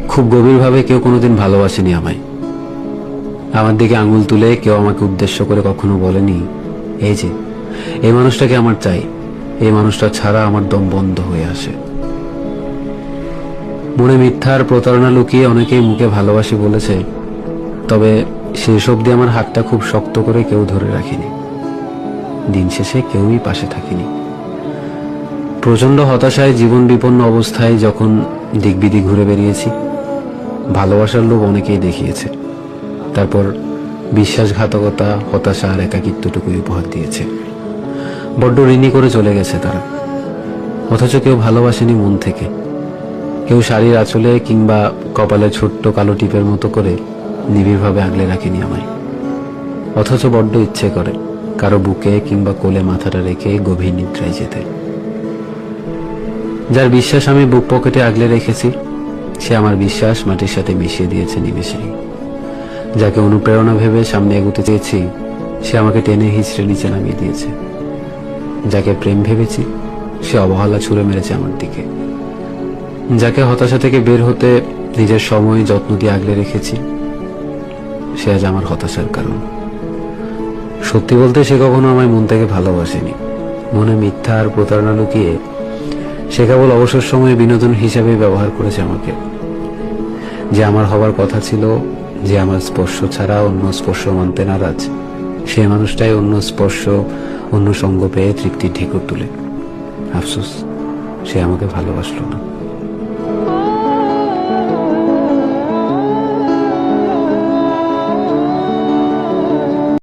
খুব গভীরভাবে কেউ কোনোদিন ভালোবাসেনি আমায়। আমার দিকে আঙুল তুলে কেউ আমাকে উদ্দেশ্য করে কখনো বলেনি, এই যে এই মানুষটাকে আমার চাই, এই মানুষটা ছাড়া আমার দম বন্ধ হয়ে আসে। মনে মিথ্যার প্রতারণা লুকিয়ে অনেকেই মুখে ভালোবাসি বলেছে, তবে শেষ অবধি আমার হাতটা খুব শক্ত করে কেউ ধরে রাখেনি। দিন শেষে কেউই পাশে থাকেনি। প্রচন্ড হতাশায়, জীবন বিপন্ন অবস্থায় যখন দিকবিদিক ঘুরে বেরিয়েছি, ভালোবাসার লোভ অনেকেই দেখিয়েছে, তারপর বিশ্বাসঘাতকতা, হতাশা আর একাকিত্বটুকুই উপহার দিয়েছে। বড্ড ঋণী করে চলে গেছে তারা। অথচ কেউ ভালোবাসেনি মন থেকে। কেউ শাড়ির আঁচলে কিংবা কপালে ছোট্ট কালো টিপের মতো করে নিবিড়ভাবে আগলে রাখেনি আমায়। অথচ বড্ড ইচ্ছে করে কারো বুকে কিংবা কোলে মাথাটা রেখে গভীর নিদ্রায় যেতে। যার বিশ্বাস আমি বুক পকেটে আগলে রেখেছি, সে আমার বিশ্বাস মাটির সাথে মিশিয়ে দিয়েছে নিমেষেই। যাকে অনুপ্রেরণা ভেবে সামনে এগোতে চেয়েছি, সে আমাকে টেনে হিঁচড়ে নিচে নামিয়ে দিয়েছে। যাকে প্রেম ভেবেছি, সে অবহেলা ছুঁড়ে মেরেছে আমার দিকে। যাকে হতাশা থেকে বের হতে নিজের সময় যত্ন দিয়ে আগলে রেখেছি, সে আজ আমার হতাশার কারণ। সত্যি বলতে সে কখনো আমায় মন থেকে ভালোবাসেনি। মনে মিথ্যা আর প্রতারণা লুকিয়ে সে কেবল অবসর সময়ে বিনোদন হিসাবে ব্যবহার করেছে আমাকে। যে আমার হবার কথা ছিল, যে আমার স্পর্শ ছাড়া অন্য স্পর্শ মানতে নারাজ, সে মানুষটাই অন্য স্পর্শ, অন্য সঙ্গ পেয়ে তৃপ্তির ঢেকুর তুলে। আফসোস, সে আমাকে ভালোবাসলো না।